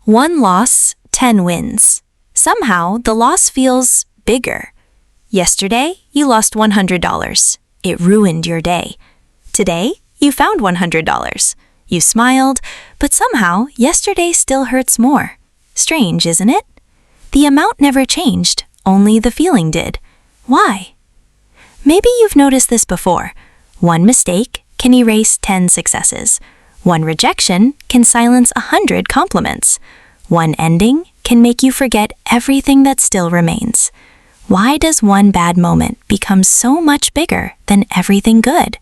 One loss, 10 wins. Somehow, the loss feels bigger. Yesterday, you lost $100. It ruined your day. Today, you found $100. You smiled, but somehow, yesterday still hurts more. Strange, isn't it? The amount never changed, only the feeling did. Why? Maybe you've noticed this before. One mistake can erase 10 successes. One rejection can silence 100 compliments. One ending can make you forget everything that still remains. Why does one bad moment become so much bigger than everything good?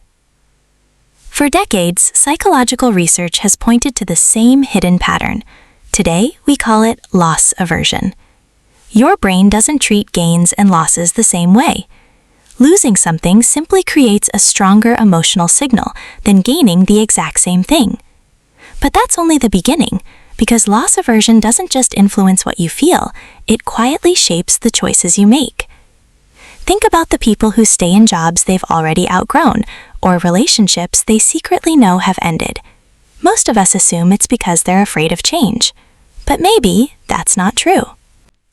For decades, psychological research has pointed to the same hidden pattern. Today, we call it loss aversion. Your brain doesn't treat gains and losses the same way. Losing something simply creates a stronger emotional signal than gaining the exact same thing. But that's only the beginning, because loss aversion doesn't just influence what you feel, it quietly shapes the choices you make. Think about the people who stay in jobs they've already outgrown, or relationships they secretly know have ended. Most of us assume it's because they're afraid of change. But maybe that's not true.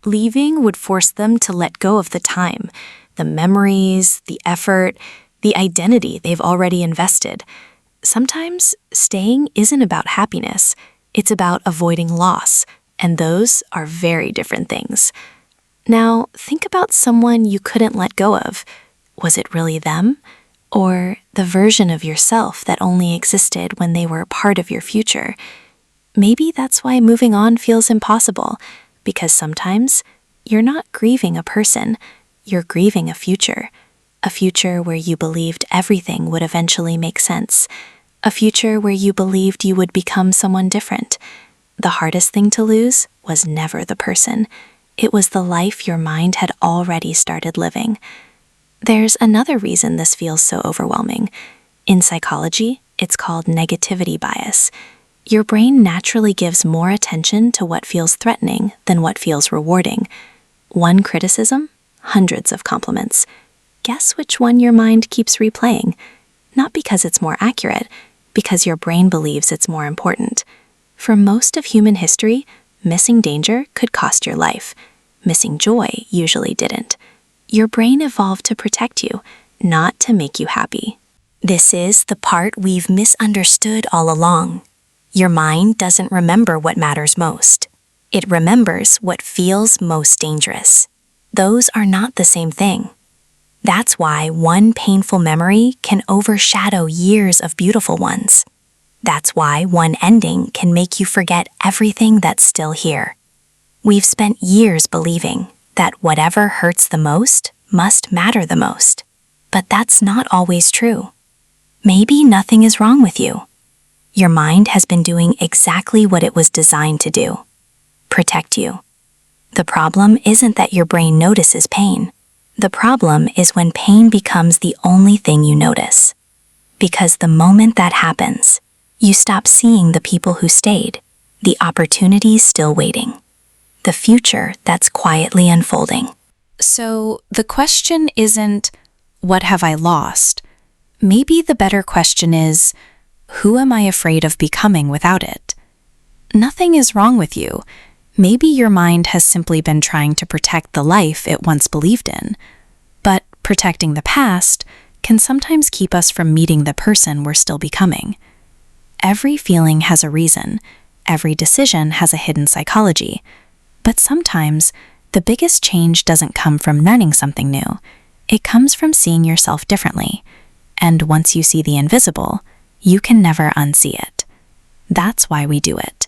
Leaving would force them to let go of the time, the memories, the effort, the identity they've already invested. Sometimes staying isn't about happiness, it's about avoiding loss, and those are very different things. Now, think about someone you couldn't let go of. Was it really them? Or the version of yourself that only existed when they were a part of your future? Maybe that's why moving on feels impossible, because sometimes you're not grieving a person, you're grieving a future where you believed everything would eventually make sense, a future where you believed you would become someone different. The hardest thing to lose was never the person. It was the life your mind had already started living. There's another reason this feels so overwhelming. In psychology, it's called negativity bias. Your brain naturally gives more attention to what feels threatening than what feels rewarding. One criticism, hundreds of compliments. Guess which one your mind keeps replaying? Not because it's more accurate, because your brain believes it's more important. For most of human history, missing danger could cost your life. Missing joy usually didn't. Your brain evolved to protect you, not to make you happy. This is the part we've misunderstood all along. Your mind doesn't remember what matters most. It remembers what feels most dangerous. Those are not the same thing. That's why one painful memory can overshadow years of beautiful ones. That's why one ending can make you forget everything that's still here. We've spent years believing that whatever hurts the most must matter the most. But that's not always true. Maybe nothing is wrong with you. Your mind has been doing exactly what it was designed to do: protect you. The problem isn't that your brain notices pain. The problem is when pain becomes the only thing you notice. Because the moment that happens, you stop seeing the people who stayed, the opportunities still waiting, the future that's quietly unfolding. So the question isn't, what have I lost? Maybe the better question is, who am I afraid of becoming without it? Nothing is wrong with you. Maybe your mind has simply been trying to protect the life it once believed in. But protecting the past can sometimes keep us from meeting the person we're still becoming. Every feeling has a reason. Every decision has a hidden psychology. But sometimes, the biggest change doesn't come from learning something new. It comes from seeing yourself differently. And once you see the invisible, you can never unsee it. That's why we do it.